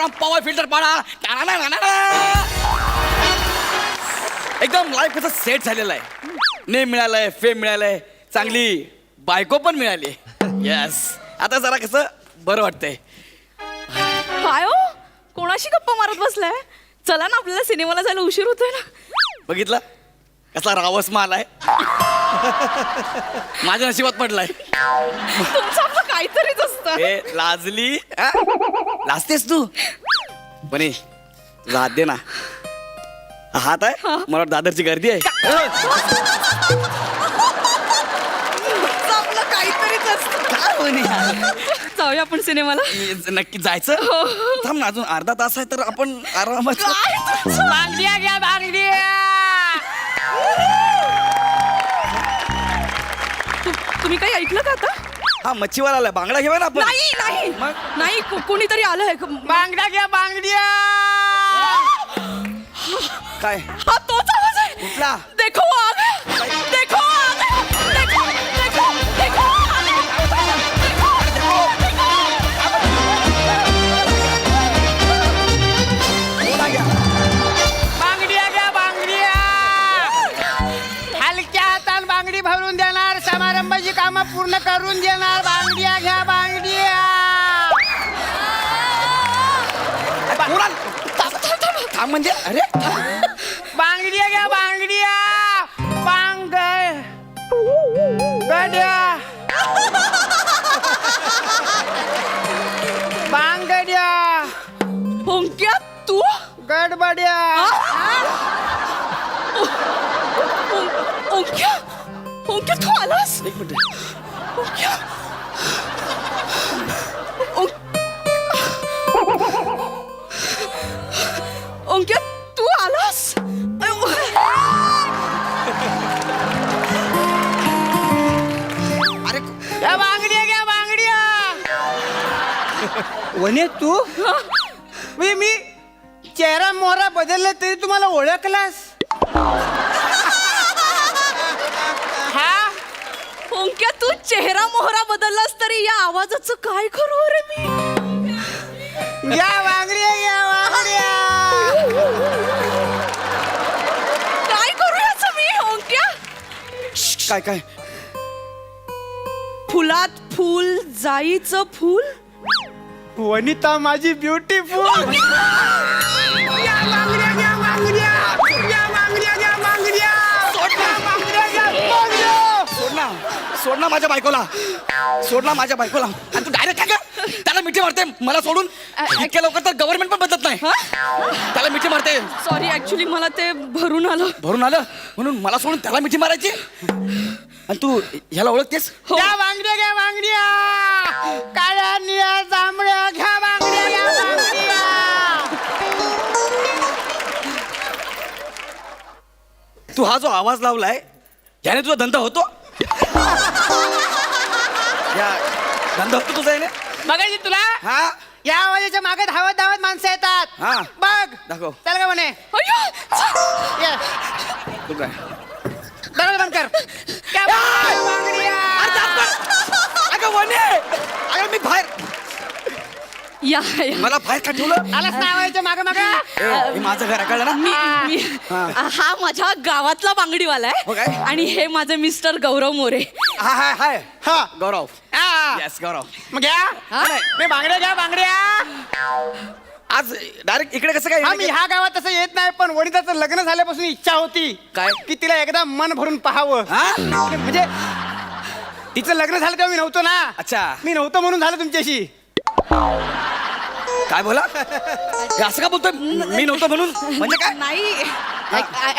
Programme power filter पाडा. एकदम life कसं सेट झालेलं आहे. नेम मिळालंय, फेम मिळालंय, चांगली बायको पण मिळाली. येस, आता जरा कसं बरं वाटतंय. काय हो, कोणाशी गप्पा मारत बसलाय? चला ना, आपल्याला सिनेमाला जायला उशीर होतोय ना. बघितलं कसा रावस माल आहे. माझ्या नशिबात पडलाय. तुमचं आपलं काहीतरीच असतं. ए लाजली, लाजतेस तू. बने तुझा हात दे ना. हात आहे, मला वाटतं दादरची गर्दी आहे. तुमचं आपलं काहीतरीच असतं. काय म्हणे जाऊया आपण सिनेमाला. नक्की जायचं. थांब ना, अजून अर्धा तास आहे तर आपण आरामात. बांगड्या घ्या बांगड्या. तुम्ही काही ऐकलं का आता? हा मच्छीवाला आलाय, बांगडा घेऊया ना आपण. नाही नाही मग? नाही, कोणीतरी आलंय. बांगड्या घ्या बांगड्या. काय हा तोच आवाज आहे. कुठला? देखो आ गया, देखो आ गया, देखो देखो देखो आ गया, देखो देखो. बांगड्या घ्या बांगड्या. हलक्या हातान बांगडी भरून देणार, समारंभाची कामं पूर्ण करून देणार. बांगड्या घ्या बांगड्या. थांब म्हणजे अरे बांगड्या घ्या बांगड्या. गड्या बांगड्या. ओंक्या तू? गडबड्या. ओंक्या ओंक्या तू आलास? एक मिनिट. ओंक्या ओंक्या तू आलास? अरे घ्या बांगड्या घ्या बांगड्या. वने तू मी चेहरा मोहरा बदलला तरी तुम्हाला ओळखलास? हा ओंक्या तू चेहरा मोहरा बदललास तरी या आवाजाचं काय करू रे मी? घ्या बांगड्या घ्या बांगड्या. काय करू याचं मी ओंक्या? काय काय फुलात फुल, जाईचं फुल. वनिता माझी ब्युटीफुल. घ्या बांगड्या घ्या बांगड्या. घ्या बांगड्या घ्या बांगड्या. घ्या बांगड्या घ्या बांगड्या. सोड ना माझ्या बायकोला. सोड ना माझ्या बायकोला. आणि तू डायरेक्ट काय का त्याला मिठी मारते मला सोडून? इतक्या लवकर तर गव्हर्नमेंट पण बदलत नाही. त्याला मिठी मारते. सॉरी, ऍक्च्युली मला ते भरून आलं. भरून आलं म्हणून मला सोडून त्याला मिठी मारायची. आणि तू ह्याला ओळखतेस? हो. घ्या बांगड्या घ्या बांगड्या. काळ्या निळ्या जांभळ्या. घ्या बांगड्या घ्या बांगड्या. तू हा जो आवाज लावलाय याने तुझा धंदा होतो? या धंदा होतो तुझा याने? बघायची तुला? हा या आवाजाच्या मागे धावत धावत माणसं येतात. हा. बघ दाखव. चल का म्हणे. अय्यो! ये. तू काय दरवाजा बंद कर. घ्या बांगड्या. अगं वने, अगं मी बाहेर, या या. मला बाहेर का ठेवलं? आलास ना आवाजाच्या मागे मागे. हे माझं घर आहे, कळलं ना? हा माझ्या गावातला बांगडीवाला हो आहे. काय? आणि हे माझे मिस्टर गौरव मोरे. हाय हाय हा. गौरव. हा. येस गौरव. मग घ्या. हा? मी बांगड्या घ्या बांगड्या. आज डायरेक्ट इकडे कसं काय? आम्ही ह्या गावात तसं येत नाही, पण वनिताचं लग्न झाल्यापासून इच्छा होती काय? की तिला एकदा मन भरून पाहावं. हा? म्हणजे तिचं लग्न झालं तेव्हा मी नव्हतो ना. अच्छा. मी नव्हतो म्हणून झालं तुमच्याशी. काय बोला? हे असं का बोलतोय? मी नव्हतो म्हणून म्हणजे काय? नाही,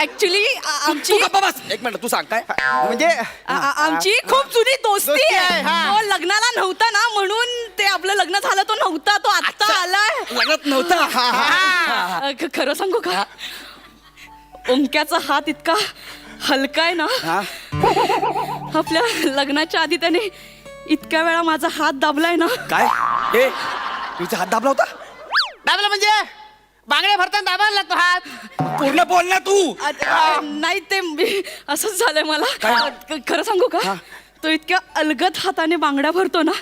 ऍक्च्युली तू आमची गप्पा बस. एक मिनिट, तू सांग काय? म्हणजे आमची खूप जुनी दोस्ती दोस्ती आहे, आहे. हा. तो लग्नाला नव्हता ना, म्हणून ते आपलं लग्न झालं तो नव्हता, तो आत्ता आलाय. लग्नात नव्हता. खरं सांगू का, ओंक्याचा हात इतका हलका आहे ना. हा? आपल्या लग्नाच्या आधी त्याने इतक्या वेळा माझा हात दाबलाय ना. काय? ए तुझा हात दाबला होता? दाबला म्हणजे बांगड्या भरताना दाबायला लागतो हात. पूर्ण बोल ना तू. नाही, ते असंच झालंय मला. काय? खरं सांगू का, तो इतक्या अलगद हाताने बांगड्या भरतो ना.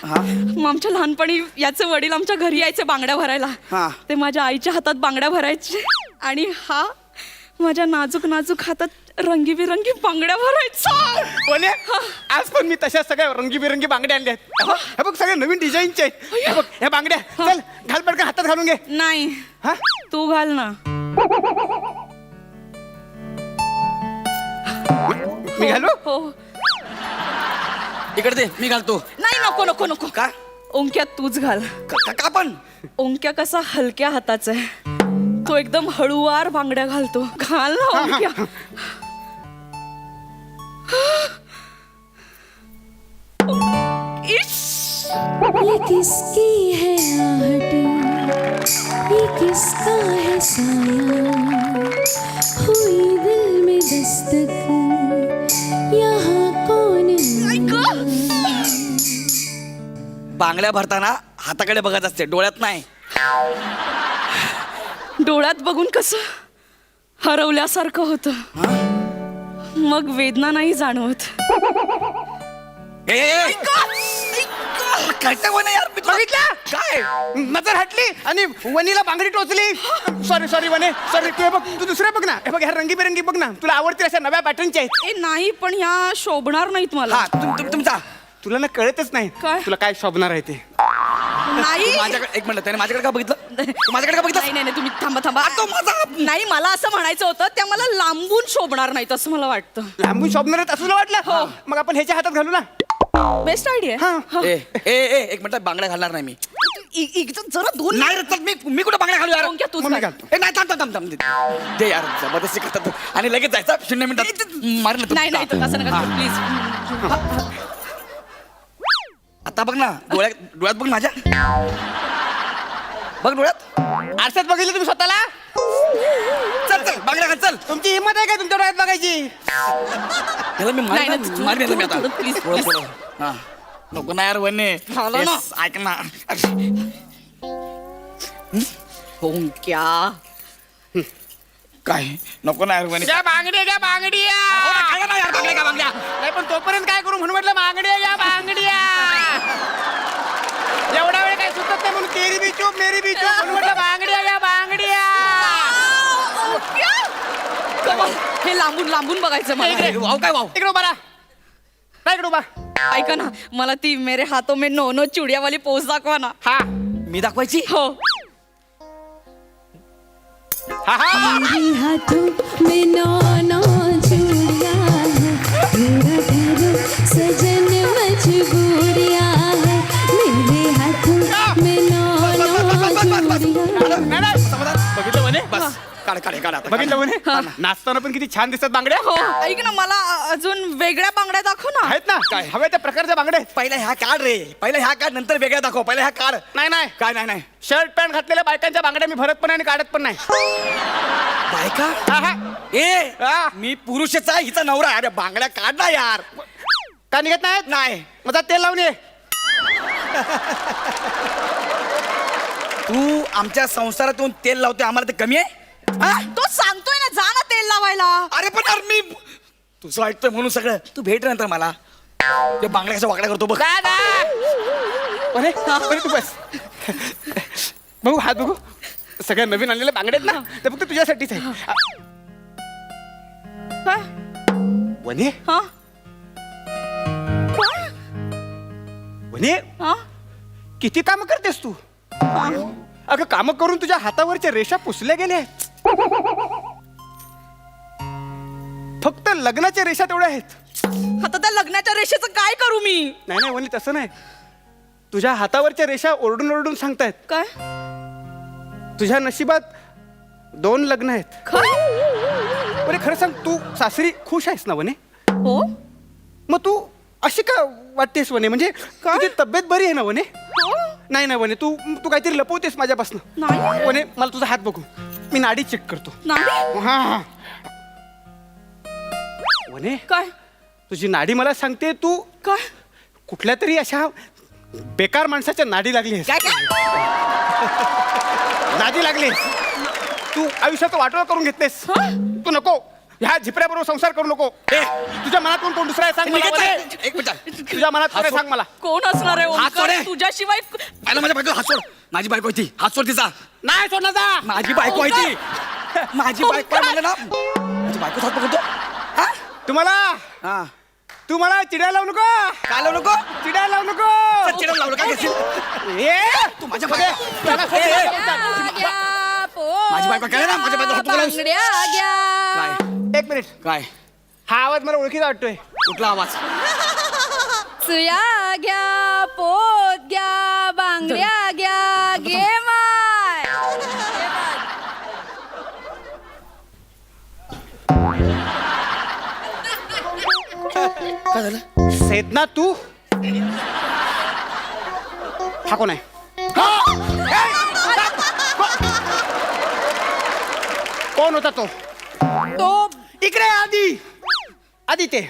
मग आमच्या लहानपणी याचे वडील आमच्या घरी यायचे बांगड्या भरायला. हा. ते माझ्या आईच्या हातात बांगड्या भरायचे आणि हा माझ्या नाजूक नाजूक हातात रंगीबिरंगी बांगड्या भरायचा. कोणी आज पण मी तशा सगळ्या रंगीबिरंगी बांगड्या आणल्या आहेत. हे बघ सगळ्या नवीन डिझाईनचे आहेत. हे बघ ह्या बांगड्या चल घाल पडकन हातात घालून घे. नाही हा तू घाल ना. मी घालू. हो इकडे दे मी घालतो. नाही नको नको नको. का ओंक्या तूच घाल. का पण ओंक्या कसा हलक्या हाताचा आहे. तो एकदम हळूवार बांगड्या घालतो. घाल ना ओंक्या. इश. ये किसकी है आहट, ये किसका है साया, हुई दिल में दस्तक, यहाँ कौन बांगड्या भरताना हाताकडे बघत असते, डोळ्यात नाही. डोळ्यात बघून कसं हरवल्यासारखं होतं. मग वेदना नाही जाणवत. करते म्हणे यार. बघितलं काय नजर हटली आणि वनीला बांगडी टोचली. सॉरी सॉरी वने सॉरी. तू हे बघ तू दुसऱ्या बघ ना. हे बघ ह्या रंगीबेरंगी बघ ना. तुला आवडतील अशा नव्या पॅटर्नच्या आहेत. ए नाही पण ह्या शोभणार नाहीत मला. हा तुमचा तुला ना कळतच नाही काय? तुला काय शोभणार आहे ते. नाही माझ्याकडे एक मिनिट त्याने माझ्याकडे का बघितलं. तू माझ्याकडे का बघितलं. नाही नाही नाही, तुम्ही थांबा थांबा. तो माझा. नाही मला असं म्हणायचं होतं त्या मला लांबून शोभणार नाहीत असं मला वाटतं. लांबून शोभणार आहेत असं तुला वाटलं. मग आपण ह्याच्या हातात घालू ना. Best idea. हा. ए ए ए एक मिनिट बांगड्या घालणार नाही मी. जरा दोन नाही रे, चल मी कुठं बांगड्या घालू यार. ओंक्या तूच मग मी घाल. घालतो. ए नाही थांब थांब थांब थांब. दे यार जबरदस्ती करतात आणि लगेच जायचं 0 मिनिटात मारलं तू. नाही नाही तसं नका प्लीज. आता बघ ना डोळ्यात बघ माझ्या. बघ डोळ्यात. आरशात बघितलं तुम्ही स्वतःला. चल चल बांगड्या घाल चल. तुमची हिंमत आहे का तुमच्या डोळ्यात बघायची. त्याला मी नाही, मारेन नाही, मारेन मी आता. थोडं, please, थोडं, थोडं. हा. नको ना यार वने. झालं ना. Yes, ऐक ना. ओंक्या काय नको ना यार वने. घ्या बांगड्या घ्या बांगड्या. खायला ना यार बांगड्या का बांगड्या. नाही पण तोपर्यंत काय करू म्हणून म्हटलं बांगड्या घ्या बांगड्या. एवढा वेळ काय सुचत नाही म्हणून तेरी बी चूप मेरी बी चूप म्हणून म्हटलं बांगड्या घ्या बांगड्या. हे लांबून लांबून बघायचं मला. इकडे. वाव काय वाव. इकडे उभा राहा. काय इकडे उभा. ऐका ना मला ती मेरे हाथों में नो नो चुडिया वाली पोज दाखवा ना. हा मी दाखवायची. हो हा हा. मेरे हाथों में नौ नौ चूड़ियां हैं, मेरा ठहरो सजन मजबूरियां हैं, मेरे हाथों में नौ नौ चूड़ियां. बघितलं म्हणे. बस काढ काढ काढ आता. बघितलं म्हणे. नाचताना पण किती छान दिसतात बांगड्या. हो ऐक ना मला अजून वेगळ्या बांगड्या दाखव ना. आहेत ना काय हव्या त्या प्रकारच्या बांगड्या आहेत. पहिला ह्या काढ रे. पहिला ह्या काढ नंतर वेगळ्या दाखव. पहिला ह्या काढ. नाही नाही काय नाही नाही. शर्ट पॅन्ट घातलेल्या बायकांच्या बांगड्या मी भरत पण नाही आणि काढत पण नाही. बायका. हा हा. ए हा. मी पुरुषच आहे हिचा नवरा. अरे बांगड्या काढ ना यार. का निघत नाहीत. नाही मग तेल लावून ये. तू आमच्या संसारातून तेल लावते आम्हाला ते कमी आहे. हा? तो सांगतोय ना जा ना तेल लावायला. अरे पण यार मी तुझं ऐकतोय म्हणून सगळं. तू भेट नंतर मला. ते बांगड्या कशा वाकड्या करतो बघ. अरे अरे तू बस. बघू हात बघू. सगळ्या नवीन आणलेल्या बांगड्या आहेत ना ते फक्त तुझ्यासाठीच आहे. काय वने हा वने हा किती काम करतेस तू. अगं काम करून तुझ्या हातावरच्या रेषा पुसल्या गेल्या आहेत. फक्त लग्नाच्या रेषा तेवढ्या आहेत. आता त्या लग्नाच्या रेषेचं काय करू मी. नाही नाही वने तसं नाही. तुझ्या हातावरच्या रेषा ओरडून ओरडून सांगतायत काय तुझ्या नशिबात 2 लग्न आहेत. काय बरे खरं सांग तू सासरी खुश आहेस ना वने. हो मग तू अशी का वाटतेस वने म्हणजे काय? तुझी तब्येत बरी आहे ना वने. हो नाही नाही वने तू तू काहीतरी लपवतेस माझ्यापासून. नाही वने मला तुझा हात बघू. मी नाडी चेक करतो. नाही हा हा वने काय तुझी नाडी मला सांगते तू काय कुठल्या तरी अशा बेकार माणसाच्या नाडी लागली काय काय नादी लागली. तू आयुष्याचं वाटोळं करून घेतलेस. तू नको ह्या झिपऱ्याबरोबर संसार करू नको. ए, तुझ्या मनातून कोण दुसरा आहे सांग मला, निघत वने. आहे. एक मिनिट तुझ्या मनात कोण आहे हात सांग मला. कोण असणार आहे हात सोड ओंकार? रे. तुझ्याशिवाय पहिला माझ्या बायको हात सोड. माझी बायको आहे ती. हात सोड तिचा. नाही सोडणार जा. माझी बायको आहे ती. माझी बायको आहे म्हणलं ना. माझी बायको हात पकडतो. हा? तुम्हाला हा. तू मला चिडायला लावू नको. काय लावू नको? चिडायला लावू नको. चल, चिडून लावलं काय घेशील? ए, तू माझ्या बायको. माझी बायको काय ना? माझ्या बायको हात पकडलास. काय? एक मिनिट. काय? हा आवाज मला ओळखीचा वाटतोय. कुठला आवाज? सुया घ्या पोत घ्या बांगड्या घ्या घे माय. काय झालं? सेदना तू हा कोण आहे? कोण होता तो? तो इकडे आधी आधी ते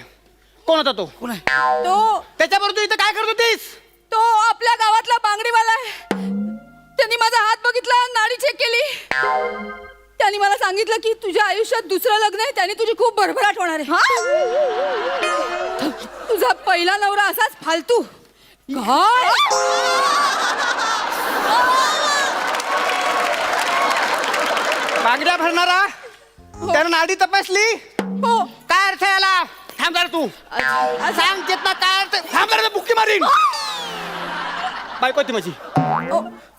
कोण होता तो? कोण आहे? तो त्याच्याबरोबर तू इथं काय करत होतीस? तो आपल्या गावातला बांगडीवाला आहे. त्यांनी माझा हात बघितला, नाडी चेक केली. त्यांनी मला सांगितलं की तुझ्या आयुष्यात दुसरं लग्न आहे, त्याने तुझी खूप भरभराट होणार आहे. तुझा पहिला नवरा असाच फालतू. काय? बांगड्या भरणारा त्यानं नाडी तपासली. हो. काय अर्थ आहे याला? थांब जरा तू सांग चेतना काय अर्थ? थांब जरा बुक्की मारीन. बायको होती माझी.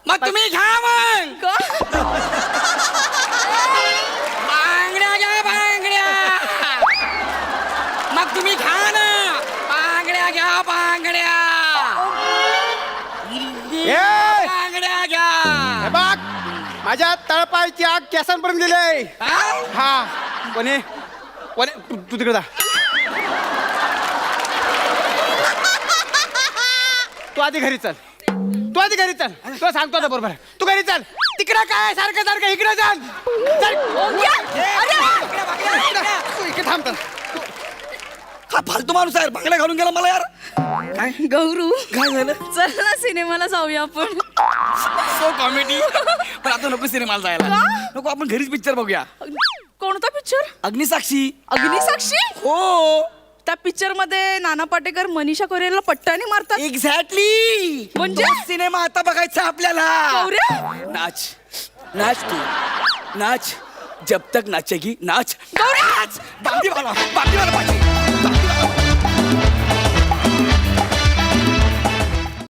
मग तुम्ही घ्या मग. का? बांगड्या घ्या बांगड्या. मग तुम्ही घ्या ना. बांगड्या घ्या बांगड्या. ए, बांगड्या घ्या. हे बघ माझ्या तळपायची आग केसांपर्यंत गेली. हा? हा वने वने तू तिकडे जा. तू आधी घरी चल. तू आधी घरी चल. तुला सांगतो आता बरोबर. तू घरी चल. तिकडे काय सारखं सारखं इकडे चल. चल. तू इकडे थांब तर. हा फालतू माणूस आहे. बांगड्या घालून गेला मला यार. काय? गौरू काय झालं? चल ना सिनेमाला जाऊया आपण. So comedy. पण आता नको सिनेमाला जायला. नको आपण घरीच पिक्चर बघूया. कोणता पिक्चर? अग्निसाक्षी. अग्निसाक्षी. हो त्या पिक्चर मध्ये नाना पाटेकर मनीषा कोइराला पट्ट्याने मारतात. एक्झॅक्टली. म्हणजे? सिनेमा आता बघायचा आपल्याला. गौऱ्या? नाच नाच तू नाच. जब तक नाचेगी नाच. गौऱ्या! नाच. बांगडी वाला बांगडी वाला पाहिजे. बांगडी वाला.